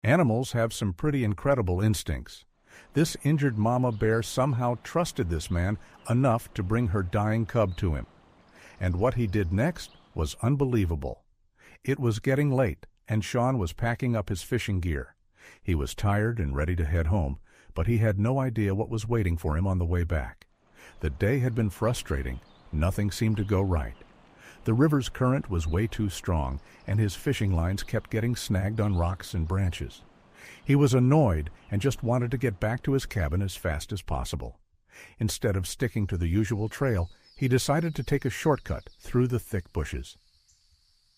Animals have some pretty incredible instincts. This injured mama bear somehow trusted this man enough to bring her dying cub to him. And what he did next was unbelievable. It was getting late, and Sean was packing up his fishing gear. He was tired and ready to head home, but he had no idea what was waiting for him on the way back. The day had been frustrating. Nothing seemed to go right. The river's current was way too strong, and his fishing lines kept getting snagged on rocks and branches. He was annoyed and just wanted to get back to his cabin as fast as possible. Instead of sticking to the usual trail, he decided to take a shortcut through the thick bushes.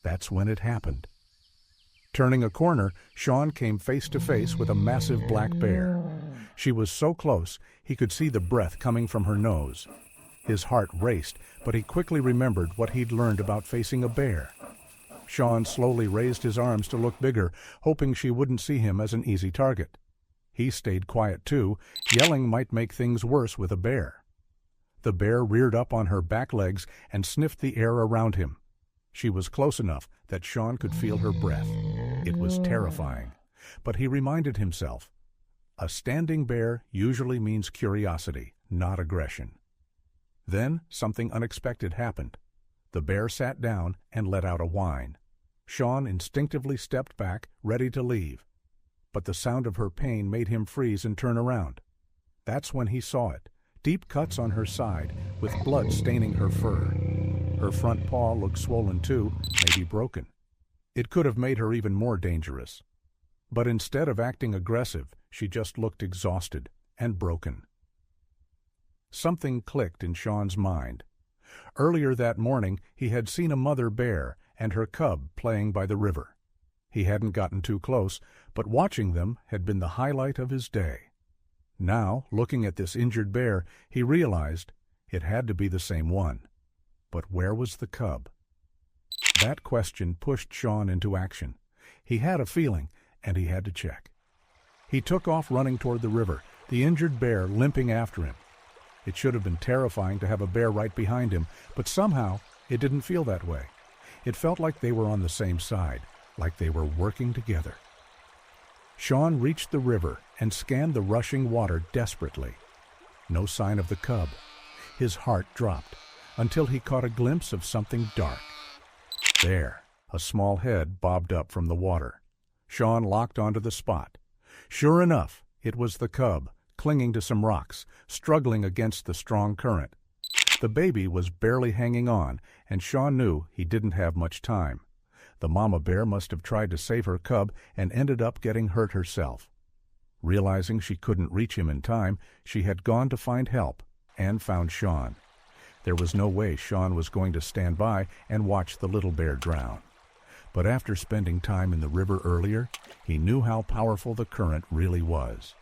That's when it happened. Turning a corner, Sean came face to face with a massive black bear. She was so close, he could see the breath coming from her nose. His heart raced, but he quickly remembered what he'd learned about facing a bear. Sean slowly raised his arms to look bigger, hoping she wouldn't see him as an easy target. He stayed quiet too. Yelling might make things worse with a bear. The bear reared up on her back legs and sniffed the air around him. She was close enough that Sean could feel her breath. It was terrifying, but he reminded himself, a standing bear usually means curiosity, not aggression. Then something unexpected happened. The bear sat down and let out a whine. Sean instinctively stepped back, ready to leave. But the sound of her pain made him freeze and turn around. That's when he saw it, deep cuts on her side, with blood staining her fur. Her front paw looked swollen too, maybe broken. It could have made her even more dangerous. But instead of acting aggressive, she just looked exhausted and broken. Something clicked in Sean's mind. Earlier that morning, he had seen a mother bear and her cub playing by the river. He hadn't gotten too close, but watching them had been the highlight of his day. Now, looking at this injured bear, he realized it had to be the same one. But where was the cub? That question pushed Sean into action. He had a feeling, and he had to check. He took off running toward the river, the injured bear limping after him. It should have been terrifying to have a bear right behind him, but somehow it didn't feel that way. It felt like they were on the same side, like they were working together. Sean reached the river and scanned the rushing water desperately. No sign of the cub. His heart dropped until he caught a glimpse of something dark. There, a small head bobbed up from the water. Sean locked onto the spot. Sure enough, it was the cub, clinging to some rocks, struggling against the strong current. The baby was barely hanging on, and Sean knew he didn't have much time. The mama bear must have tried to save her cub and ended up getting hurt herself. Realizing she couldn't reach him in time, she had gone to find help and found Sean. There was no way Sean was going to stand by and watch the little bear drown. But after spending time in the river earlier, he knew how powerful the current really was.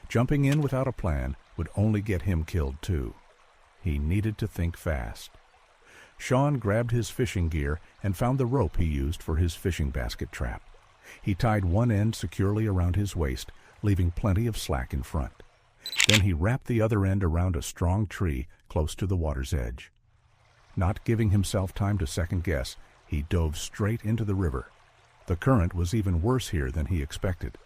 Jumping in without a plan would only get him killed too. He needed to think fast. Sean grabbed his fishing gear and found the rope he used for his fishing basket trap. He tied one end securely around his waist, leaving plenty of slack in front. Then he wrapped the other end around a strong tree close to the water's edge. Not giving himself time to second guess, he dove straight into the river. The current was even worse here than he expected.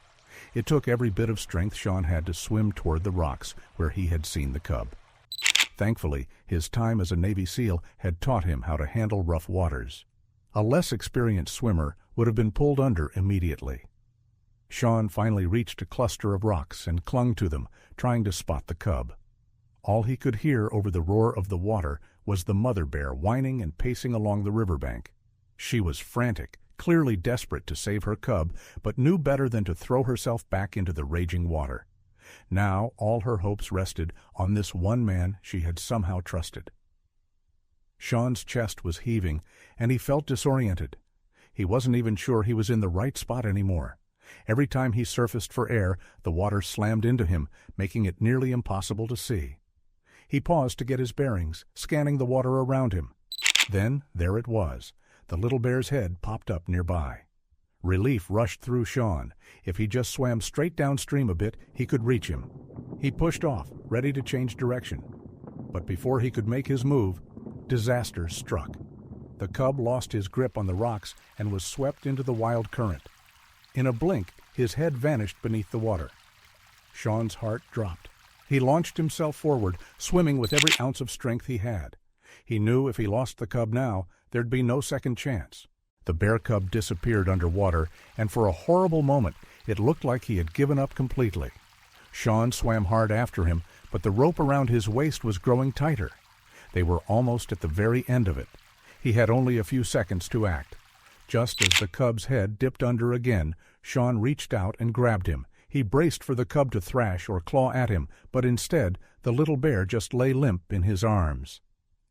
It took every bit of strength Sean had to swim toward the rocks where he had seen the cub. Thankfully, his time as a Navy SEAL had taught him how to handle rough waters. A less experienced swimmer would have been pulled under immediately. Sean finally reached a cluster of rocks and clung to them, trying to spot the cub. All he could hear over the roar of the water was the mother bear whining and pacing along the riverbank. She was frantic, clearly desperate to save her cub, but knew better than to throw herself back into the raging water. Now all her hopes rested on this one man she had somehow trusted. Sean's chest was heaving, and he felt disoriented. He wasn't even sure he was in the right spot anymore. Every time he surfaced for air, the water slammed into him, making it nearly impossible to see. He paused to get his bearings, scanning the water around him. Then there it was. The little bear's head popped up nearby. Relief rushed through Sean. If he just swam straight downstream a bit, he could reach him. He pushed off, ready to change direction. But before he could make his move, disaster struck. The cub lost his grip on the rocks and was swept into the wild current. In a blink, his head vanished beneath the water. Sean's heart dropped. He launched himself forward, swimming with every ounce of strength he had. He knew if he lost the cub now, there'd be no second chance. The bear cub disappeared underwater, and for a horrible moment, it looked like he had given up completely. Sean swam hard after him, but the rope around his waist was growing tighter. They were almost at the very end of it. He had only a few seconds to act. Just as the cub's head dipped under again, Sean reached out and grabbed him. He braced for the cub to thrash or claw at him, but instead, the little bear just lay limp in his arms.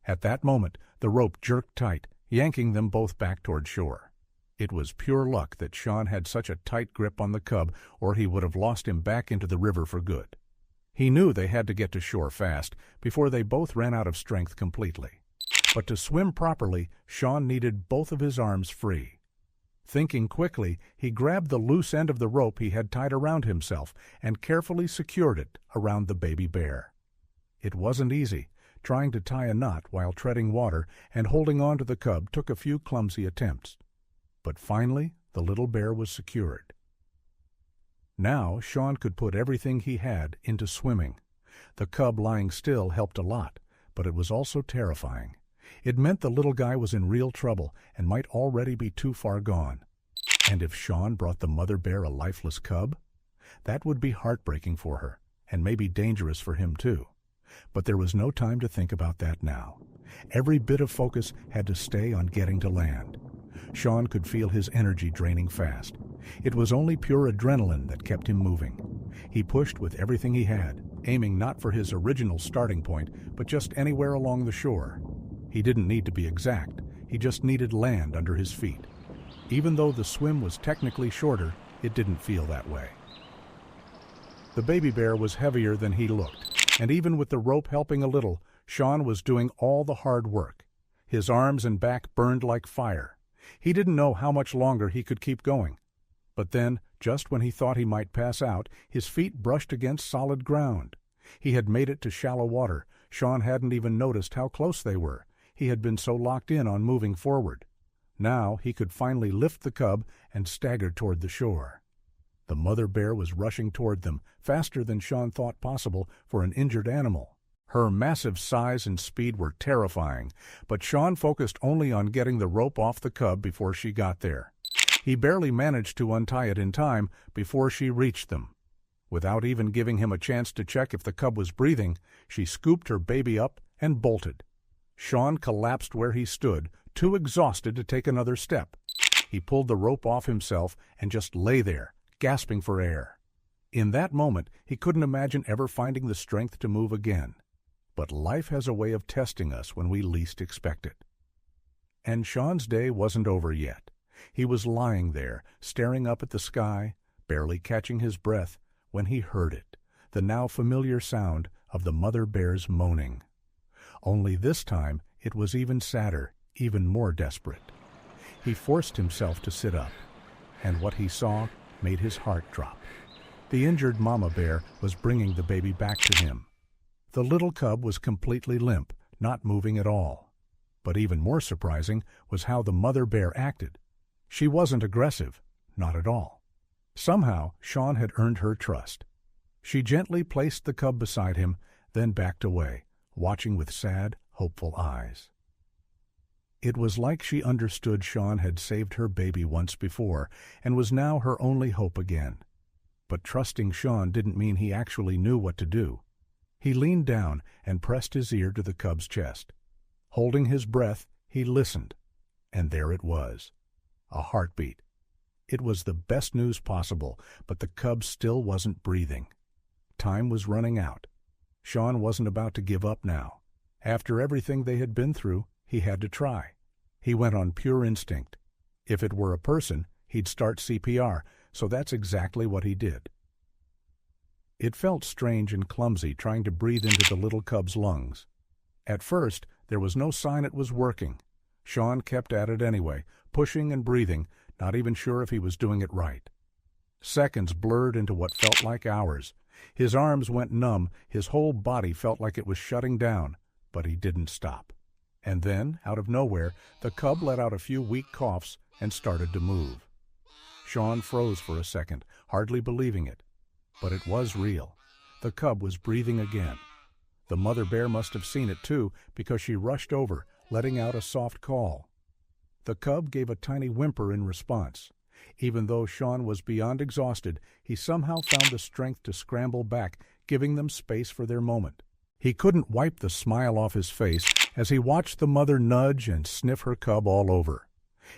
At that moment, the rope jerked tight, yanking them both back toward shore. It was pure luck that Sean had such a tight grip on the cub, or he would have lost him back into the river for good. He knew they had to get to shore fast, before they both ran out of strength completely. But to swim properly, Sean needed both of his arms free. Thinking quickly, he grabbed the loose end of the rope he had tied around himself and carefully secured it around the baby bear. It wasn't easy. Trying to tie a knot while treading water and holding on to the cub took a few clumsy attempts. But finally, the little bear was secured. Now Sean could put everything he had into swimming. The cub lying still helped a lot, but it was also terrifying. It meant the little guy was in real trouble and might already be too far gone. And if Sean brought the mother bear a lifeless cub, that would be heartbreaking for her, and maybe dangerous for him too. But there was no time to think about that now. Every bit of focus had to stay on getting to land. Sean could feel his energy draining fast. It was only pure adrenaline that kept him moving. He pushed with everything he had, aiming not for his original starting point, but just anywhere along the shore. He didn't need to be exact. He just needed land under his feet. Even though the swim was technically shorter, it didn't feel that way. The baby bear was heavier than he looked, and even with the rope helping a little, Sean was doing all the hard work. His arms and back burned like fire. He didn't know how much longer he could keep going. But then, just when he thought he might pass out, his feet brushed against solid ground. He had made it to shallow water. Sean hadn't even noticed how close they were. He had been so locked in on moving forward. Now he could finally lift the cub and stagger toward the shore. The mother bear was rushing toward them, faster than Sean thought possible for an injured animal. Her massive size and speed were terrifying, but Sean focused only on getting the rope off the cub before she got there. He barely managed to untie it in time before she reached them. Without even giving him a chance to check if the cub was breathing, she scooped her baby up and bolted. Sean collapsed where he stood, too exhausted to take another step. He pulled the rope off himself and just lay there, gasping for air. In that moment, he couldn't imagine ever finding the strength to move again. But life has a way of testing us when we least expect it. And Sean's day wasn't over yet. He was lying there, staring up at the sky, barely catching his breath, when he heard it, the now familiar sound of the mother bear's moaning. Only this time it was even sadder, even more desperate. He forced himself to sit up, and what he saw made his heart drop. The injured mama bear was bringing the baby back to him. The little cub was completely limp, not moving at all. But even more surprising was how the mother bear acted. She wasn't aggressive, not at all. Somehow, Sean had earned her trust. She gently placed the cub beside him, then backed away, watching with sad, hopeful eyes. It was like she understood Sean had saved her baby once before and was now her only hope again. But trusting Sean didn't mean he actually knew what to do. He leaned down and pressed his ear to the cub's chest. Holding his breath, he listened, and there it was, a heartbeat. It was the best news possible, but the cub still wasn't breathing. Time was running out. Sean wasn't about to give up now. After everything they had been through, he had to try. He went on pure instinct. If it were a person, he'd start CPR, so that's exactly what he did. It felt strange and clumsy trying to breathe into the little cub's lungs. At first, there was no sign it was working. Sean kept at it anyway, pushing and breathing, not even sure if he was doing it right. Seconds blurred into what felt like hours. His arms went numb, his whole body felt like it was shutting down, but he didn't stop. And then, out of nowhere, the cub let out a few weak coughs and started to move. Sean froze for a second, hardly believing it. But it was real. The cub was breathing again. The mother bear must have seen it too, because she rushed over, letting out a soft call. The cub gave a tiny whimper in response. Even though Sean was beyond exhausted, he somehow found the strength to scramble back, giving them space for their moment. He couldn't wipe the smile off his face as he watched the mother nudge and sniff her cub all over.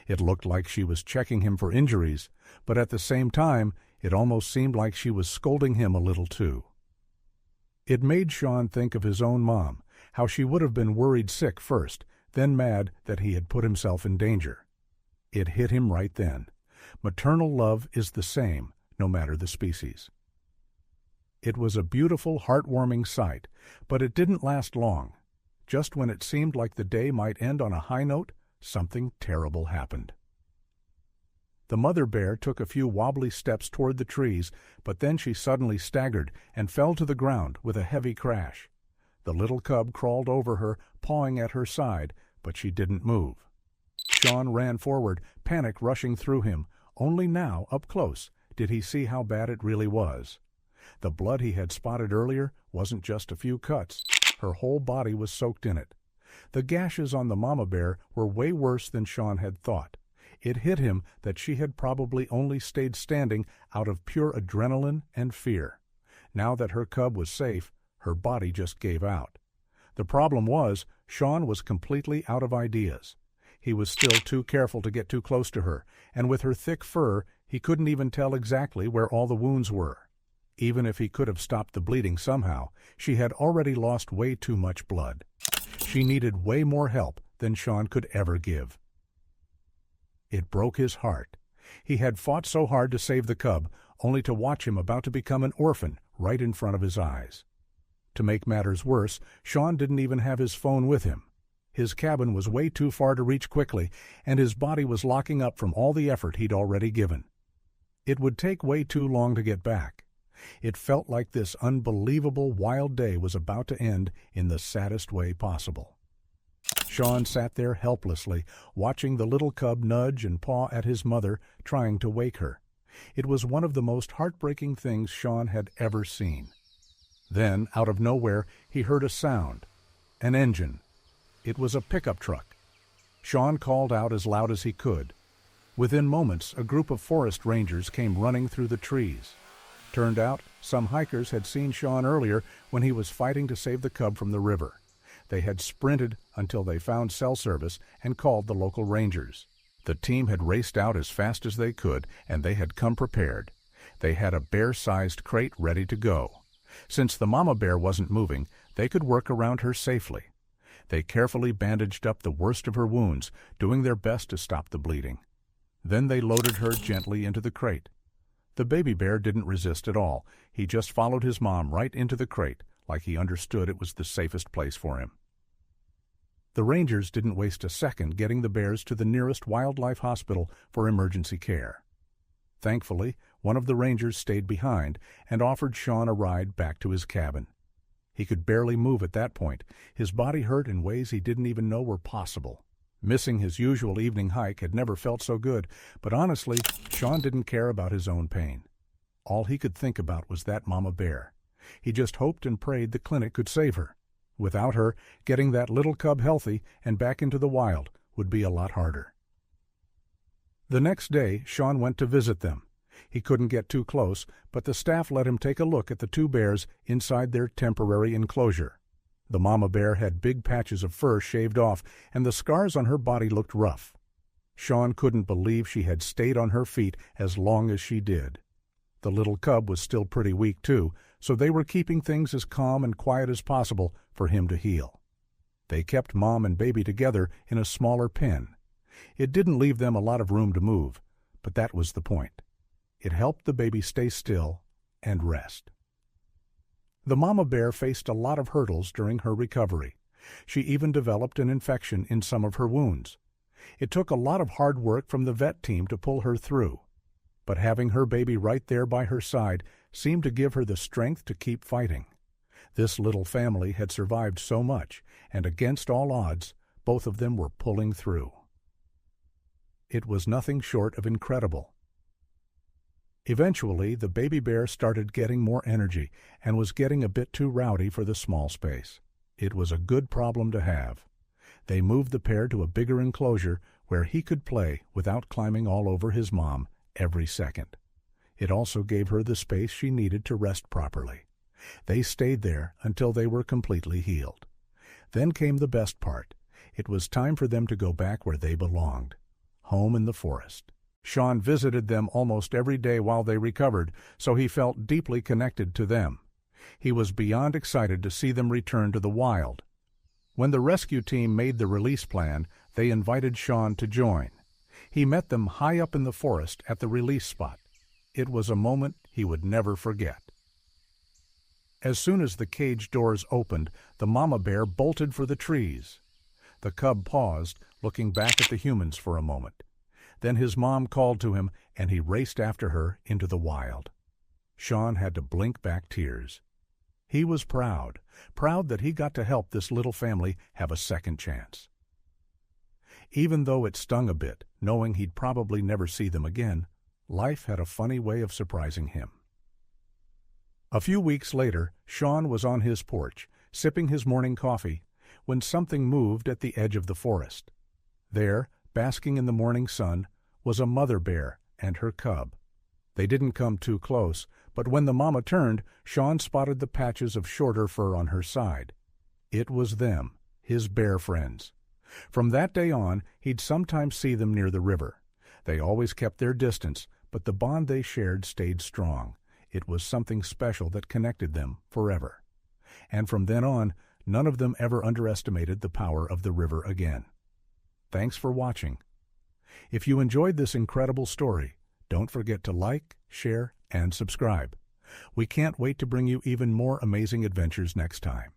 It looked like she was checking him for injuries, but at the same time, it almost seemed like she was scolding him a little too. It made Sean think of his own mom, how she would have been worried sick first, then mad that he had put himself in danger. It hit him right then. Maternal love is the same, no matter the species. It was a beautiful, heartwarming sight, but it didn't last long. Just when it seemed like the day might end on a high note, something terrible happened. The mother bear took a few wobbly steps toward the trees, but then she suddenly staggered and fell to the ground with a heavy crash. The little cub crawled over her, pawing at her side, but she didn't move. Sean ran forward, panic rushing through him. Only now, up close, did he see how bad it really was. The blood he had spotted earlier wasn't just a few cuts. Her whole body was soaked in it. The gashes on the mama bear were way worse than Sean had thought. It hit him that she had probably only stayed standing out of pure adrenaline and fear. Now that her cub was safe, her body just gave out. The problem was, Sean was completely out of ideas. He was still too careful to get too close to her, and with her thick fur, he couldn't even tell exactly where all the wounds were. Even if he could have stopped the bleeding somehow, she had already lost way too much blood. She needed way more help than Sean could ever give. It broke his heart. He had fought so hard to save the cub, only to watch him about to become an orphan right in front of his eyes. To make matters worse, Sean didn't even have his phone with him. His cabin was way too far to reach quickly, and his body was locking up from all the effort he'd already given. It would take way too long to get back. It felt like this unbelievable wild day was about to end in the saddest way possible. Sean sat there helplessly, watching the little cub nudge and paw at his mother, trying to wake her. It was one of the most heartbreaking things Sean had ever seen. Then, out of nowhere, he heard a sound. An engine. It was a pickup truck. Sean called out as loud as he could. Within moments, a group of forest rangers came running through the trees. Turned out, some hikers had seen Sean earlier when he was fighting to save the cub from the river. They had sprinted until they found cell service and called the local rangers. The team had raced out as fast as they could, and they had come prepared. They had a bear-sized crate ready to go. Since the mama bear wasn't moving, they could work around her safely. They carefully bandaged up the worst of her wounds, doing their best to stop the bleeding. Then they loaded her gently into the crate. The baby bear didn't resist at all. He just followed his mom right into the crate, like he understood it was the safest place for him. The rangers didn't waste a second getting the bears to the nearest wildlife hospital for emergency care. Thankfully, one of the rangers stayed behind and offered Sean a ride back to his cabin. He could barely move at that point. His body hurt in ways he didn't even know were possible. Missing his usual evening hike had never felt so good, but honestly, Sean didn't care about his own pain. All he could think about was that mama bear. He just hoped and prayed the clinic could save her. Without her, getting that little cub healthy and back into the wild would be a lot harder. The next day, Sean went to visit them. He couldn't get too close, but the staff let him take a look at the two bears inside their temporary enclosure. The mama bear had big patches of fur shaved off, and the scars on her body looked rough. Sean couldn't believe she had stayed on her feet as long as she did. The little cub was still pretty weak, too, so they were keeping things as calm and quiet as possible for him to heal. They kept mom and baby together in a smaller pen. It didn't leave them a lot of room to move, but that was the point. It helped the baby stay still and rest. The mama bear faced a lot of hurdles during her recovery. She even developed an infection in some of her wounds. It took a lot of hard work from the vet team to pull her through. But having her baby right there by her side seemed to give her the strength to keep fighting. This little family had survived so much, and against all odds, both of them were pulling through. It was nothing short of incredible. Eventually, the baby bear started getting more energy and was getting a bit too rowdy for the small space. It was a good problem to have. They moved the pair to a bigger enclosure where he could play without climbing all over his mom every second. It also gave her the space she needed to rest properly. They stayed there until they were completely healed. Then came the best part. It was time for them to go back where they belonged, home in the forest. Sean visited them almost every day while they recovered, so he felt deeply connected to them. He was beyond excited to see them return to the wild. When the rescue team made the release plan, they invited Sean to join. He met them high up in the forest at the release spot. It was a moment he would never forget. As soon as the cage doors opened, the mama bear bolted for the trees. The cub paused, looking back at the humans for a moment. Then his mom called to him, and he raced after her into the wild. Sean had to blink back tears. He was proud that he got to help this little family have a second chance. Even though it stung a bit, knowing he'd probably never see them again, life had a funny way of surprising him. A few weeks later, Sean was on his porch, sipping his morning coffee, when something moved at the edge of the forest. There, basking in the morning sun, was a mother bear and her cub. They didn't come too close, but when the mama turned, Sean spotted the patches of shorter fur on her side. It was them, his bear friends. From that day on, he'd sometimes see them near the river. They always kept their distance, but the bond they shared stayed strong. It was something special that connected them forever. And from then on, none of them ever underestimated the power of the river again. Thanks for watching. If you enjoyed this incredible story, don't forget to like, share, and subscribe. We can't wait to bring you even more amazing adventures next time.